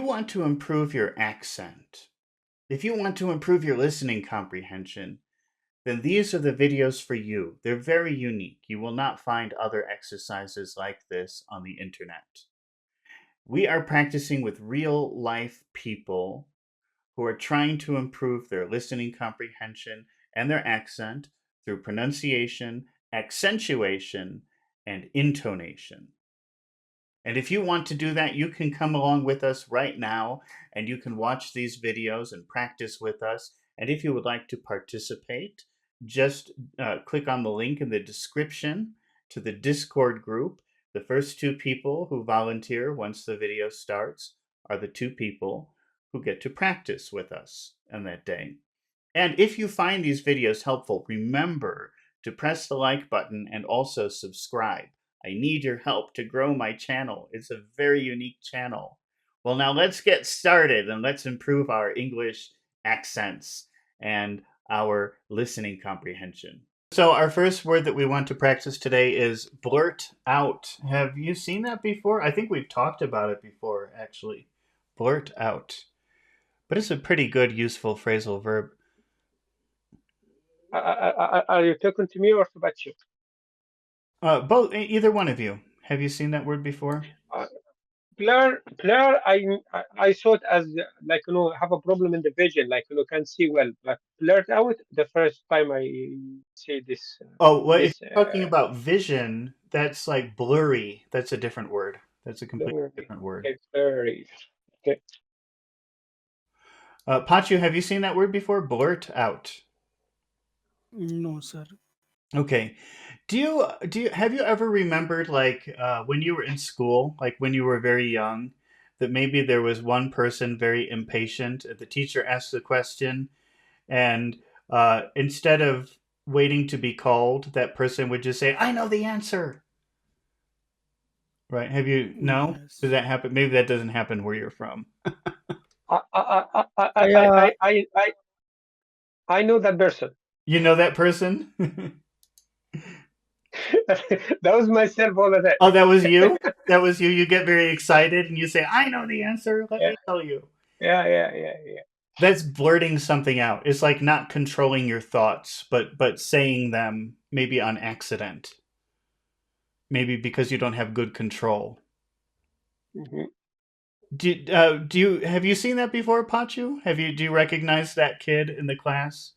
you want to improve your accent, if you want to improve your listening comprehension, then these are the videos for you. They're very unique. You will not find other exercises like this on the internet. We are practicing with real life people who are trying to improve their listening comprehension and their accent through pronunciation, accentuation, and intonation. And if you want to do that, you can come along with us right now and you can watch these videos and practice with us. And if you would like to participate, just click on the link in the description to the Discord group. The first two people who volunteer once the video starts are the two people who get to practice with us on that day. And if you find these videos helpful, remember to press the like button and also subscribe. I need your help to grow my channel. It's a very unique channel. Well, now let's get started and let's improve our English accents and our listening comprehension. So our first word that we want to practice today is blurt out. Have you seen that before? I think we've talked about it before, actually. Blurt out. But it's a pretty good, useful phrasal verb. Are you talking to me or to Bachu? Both, either one of you. Have you seen that word before? Blur. I saw it as like have a problem in the vision, like can't see well. But blurt out the first time I see this. Oh, well, if This you're talking about vision, that's like blurry. That's a different word. That's a completely different word. okay, blurry. Okay. Pachu, have you seen that word before? Blurt out. No, sir. Okay. Do you have you ever remembered like when you were in school, like when you were very young, that maybe there was one person very impatient, the teacher asked the question, and instead of waiting to be called, that person would just say, "I know the answer." Right? Have you no? Yes. Does that happen? Maybe that doesn't happen where you're from. I know that person. You know that person? That was myself all the time. Oh, that was you? That was you. You get very excited and you say, "I know the answer. Let me tell you." Yeah. That's blurting something out. It's like not controlling your thoughts, but saying them maybe on accident. Maybe because you don't have good control. Mm-hmm. Do you have you seen that before, Pachu? Do you recognize that kid in the class?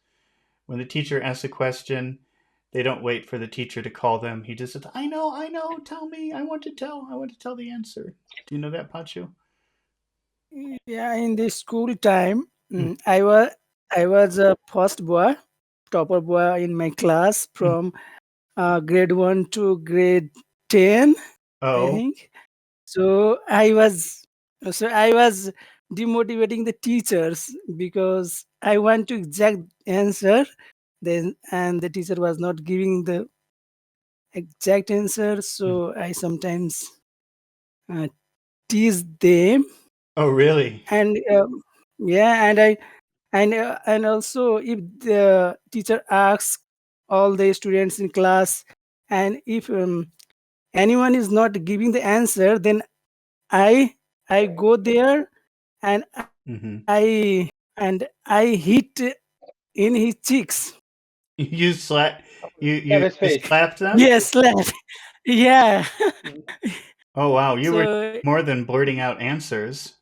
When the teacher asks a question, they don't wait for the teacher to call them. He just says, I know, tell me, I want to tell the answer. Do you know that, Pachu? Yeah, in the school time, I was a first boy, topper boy in my class from grade 1 to grade 10, I Oh, think. So I was demotivating the teachers because I want to exact answer, then and the teacher was not giving the exact answer. So I sometimes uh, tease them, oh, really? and yeah, and also if the teacher asks all the students in class, and if anyone is not giving the answer, then I go there, and Mm-hmm. I hit in his cheeks. You slap, Have you his face. slapped them? Yes, slap. Yeah. Oh wow, you were So more than blurting out answers.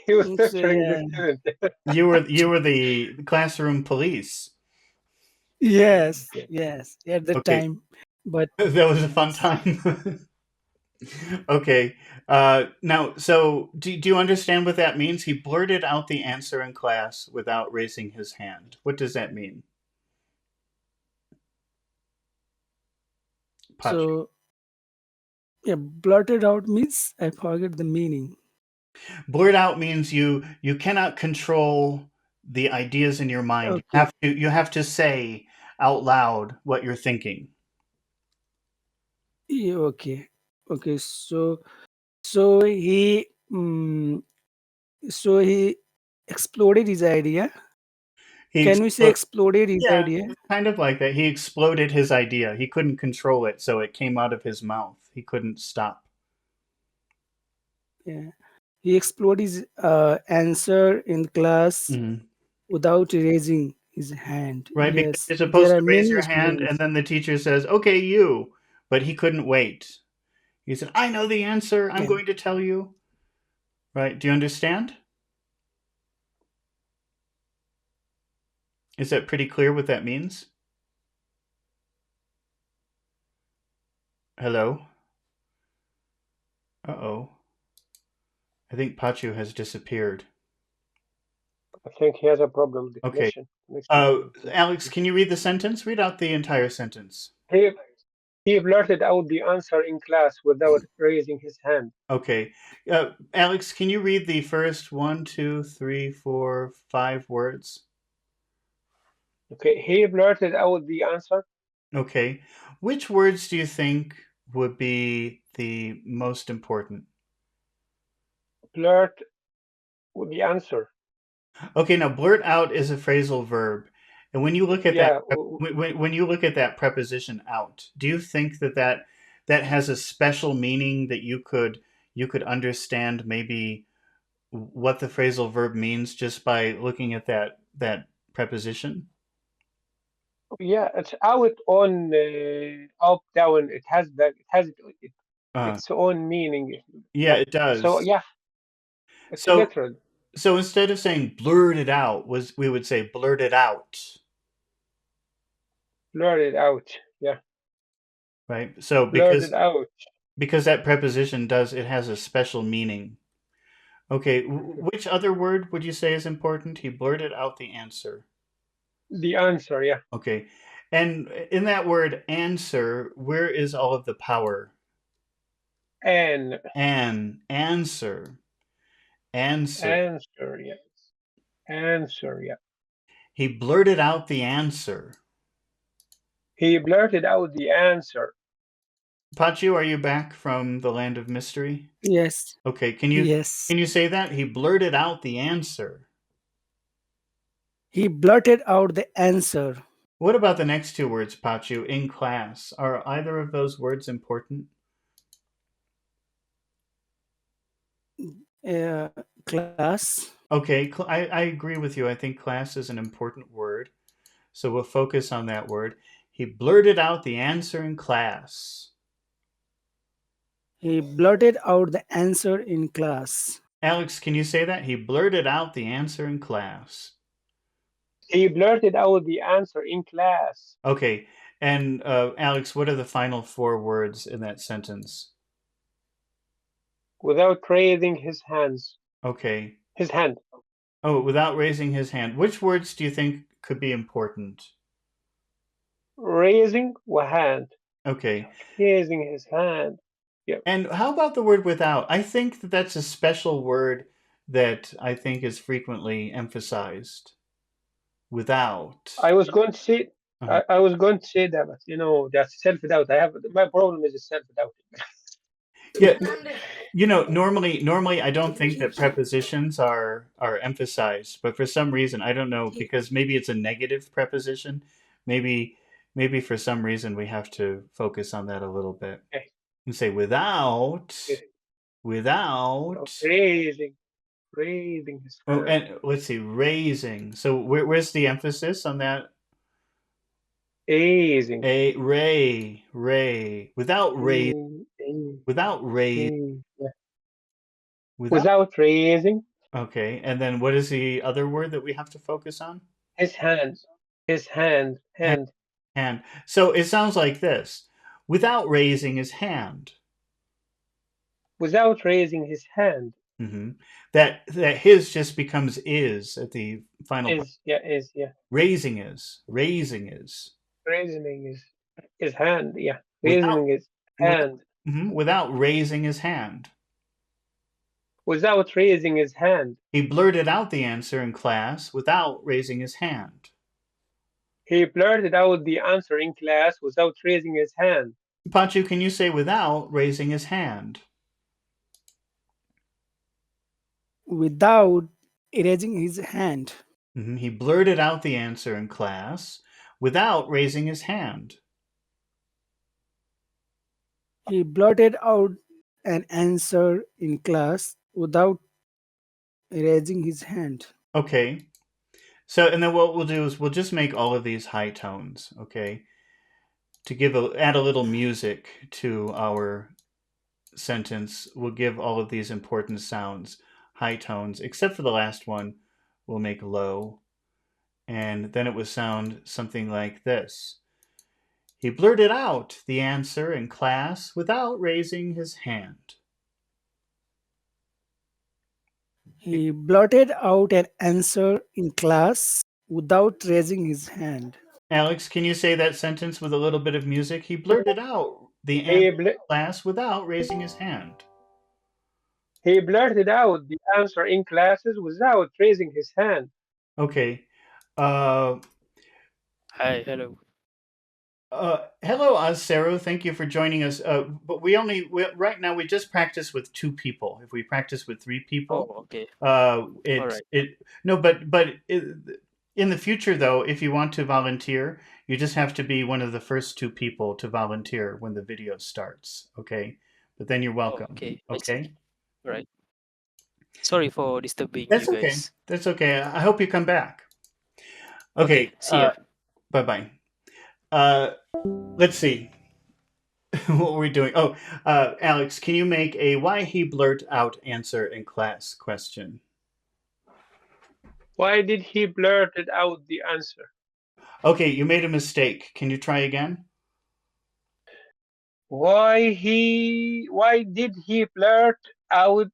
He was so torturing the yeah. student. You were the classroom police. Yes, Yeah. yes, at the Okay, time. But that was a fun yes. time. Okay. Now, so do you understand what that means? He blurted out the answer in class without raising his hand. What does that mean? Pachu. So yeah, blurted out means I forget the meaning. Blurt out means you cannot control the ideas in your mind. Okay. You have to say out loud what you're thinking. Yeah, okay. Okay. So he so he exploded his idea. He Can we say exploded. exploded his Yeah, idea? it's kind of like that. He exploded his idea. He couldn't control it, so it came out of his mouth. He couldn't stop. Yeah. He explored his answer in class Mhm. without raising his hand. Right, because Yes, you're there supposed are to raise many your hand, and students. then the teacher says, "Okay, you." But he couldn't wait. He said, "I know the answer. I'm Yeah. going to tell you." Right? Do you understand? Is that pretty clear what that means? Hello? Uh-oh. I think Pachu has disappeared. I think he has a problem with the Okay. connection. Connection problem. Alex, can you read the sentence? Read out the entire sentence. He he blurted out the answer in class without raising his hand. Okay. Alex, can you read the first one, two, three, four, five words? Okay, he blurted out the answer. Okay. Which words do you think would be the most important? Blurt the answer. Okay, now blurt out is a phrasal verb. And when you look at that Yeah, when you look at that preposition out, do you think that that has a special meaning that you could understand maybe what the phrasal verb means just by looking at that preposition? yeah. It's out on up down. It Uh, its own meaning. yeah, Yeah. it So does. yeah, it's So literal. so instead of saying blurt it out, was we would say blurt it out, Blurt it out. Yeah, right? So blurt it out. because that preposition does it has a special meaning. Okay, which other word would you say is important? He blurted out the answer. The answer. Yeah, Okay. And in that word answer, where is all of the power? and Answer. Answer. answer. Yeah, answer. Yeah. He blurted out the answer. He blurted out the answer. Pachu, are you back from the land of mystery? Yes. Okay, Yes. can you say that? He blurted out the answer. He blurted out the answer. What about the next two words, Pachu? In class. Are either of those words important? Uh, Class. Okay, I agree with you. I think class is an important word. So we'll focus on that word. He blurted out the answer in class. He blurted out the answer in class. Alex, can you say that? He blurted out the answer in class. He blurted out the answer in class Okay, and Alex, what are the final four words in that sentence? without raising his hands. Okay. His hand. Oh, without raising his hand. Which words do you think could be important? Raising a hand. Okay. Raising his hand. Yeah. And how about the word without? I think that that's a special word that I think is frequently emphasized. Without. I was going to say Uh-huh. I was going to say that, but that's self-doubt. I have my problem is self-doubt. Yeah, normally I don't think that prepositions are emphasized, but for some reason I don't know because maybe it's a negative preposition. Maybe maybe for some reason we have to focus on that a little bit Okay. and say without So without. raising his Oh, hand. and let's see, raising. So where's the emphasis on that? Raising. A ray without raise Yeah. without. Without raising Okay, and then what is the other word that we have to focus on? his hand. His hand. Hand. Hand. Hand. So it sounds like this: without raising his hand. Without raising his hand. Hmm. That his just becomes is at the final part. Is Raising is raising his hand. Yeah. without Raising his with, hand. without raising his hand. Without raising his hand. He blurted out the answer in class without raising his hand. He blurted out the answer in class without raising his hand. Pachu, can you say without raising his hand? Without raising his hand. He blurted out the answer in class without raising his hand. He blurted out an answer in class without raising his hand. Okay. So, and then what we'll do is we'll just make all of these high tones, okay? To add a little music to our sentence, we'll give all of these important sounds high tones, except for the last one, we'll make low. And then it would sound something like this. He blurted out the answer in class without raising his hand. He blurted out an answer in class without raising his hand. Alex, can you say that sentence with a little bit of music? He blurted out the answer He, in bl- class without raising his hand. he blurted out the answer in classes without raising his hand. Okay. Uh, Hi, hello. Hello, Azero. Thank you for joining us. But right now we just practice with two people. If we practice with three Oh, people, okay. All it right. it no. In the future, though, if you want to volunteer, you just have to be one of the first two people to volunteer when the video starts. Okay, but then you're Oh, welcome. okay. I see. Okay, All right. Sorry for disturbing you that's okay. guys. That's okay. I hope you come back. Okay, Okay. see ya. Bye bye. Uh, let's see. What were we doing? Oh, Alex, can you make a why he blurt out answer in class question? Why did he blurted out the answer? Okay, you made a mistake. Can you try again? Why did he blurt out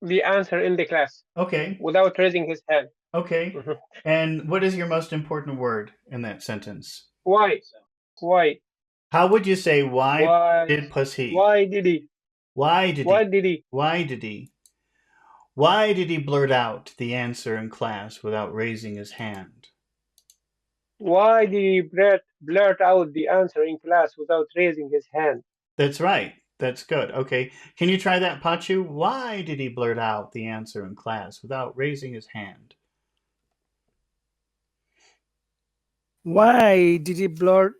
the answer in the class Okay, without raising his hand? okay. Mhm. And what is your most important word in that sentence? Why? Why? How would you say why Why? did plus he? Why did he? Why did he? Why did he? Why did he? Why did he blurt out the answer in class without raising his hand? Why did he blurt out the answer in class without raising his hand? That's right. That's good. Okay. Can you try that, Pachu? Why did he blurt out the answer in class without raising his hand? Why did he blurt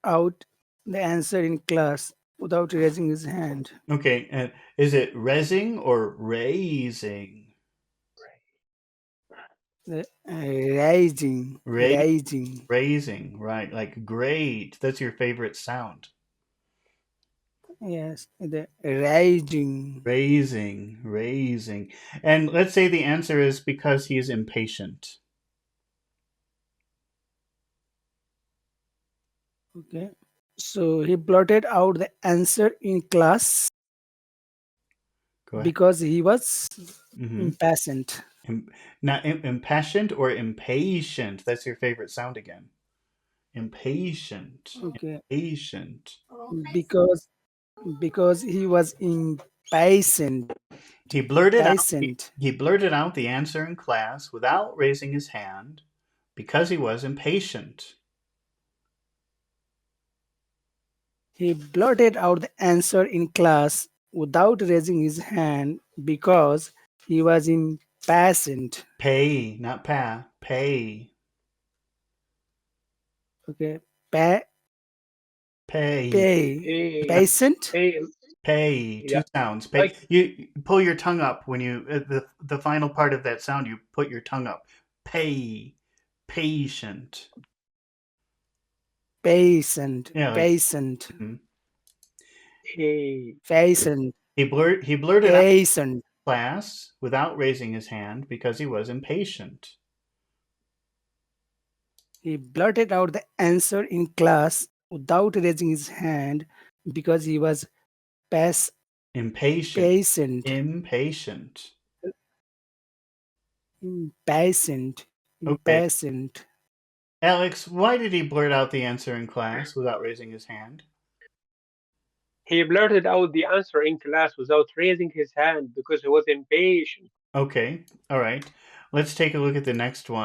out the answer in class without raising his hand? Okay. And is it resing or raising? Rising, Ra- rising. Raising, right. Like great. That's your favorite sound. Yes, the rising. Raising, raising. And let's say the answer is because he's impatient. Okay. So he blurted out the answer in class Go ahead. because he was Mm-hmm. impatient. Not impassioned or impatient. That's your favorite sound again. Impatient. Okay. Impatient. Because he was impatient. He blurted out Impatient. he blurted out the answer in class without raising his hand because he was impatient. He blurted out the answer in class without raising his hand because he was impatient. Pay, not pa. Pay. Okay. Pa- Pay. pay. Hey, Patient. hey, Pay. Two yeah, sounds. Pay. like You pull your tongue up when you the final part of that sound. You put your tongue up. Pay. Patient. Patient. Yeah, like Patient. mhm. hey, Patient. He blurted out Patient. class without raising his hand because he was impatient. He blurted out the answer in class without raising his hand because he was pas- Impatient. patient. Impatient. Impatient. Okay. Impatient. Alex, why did he blurt out the answer in class without raising his hand? he blurted out the answer in class without raising his hand because he was impatient. Okay. All right. Let's take a look at the next one.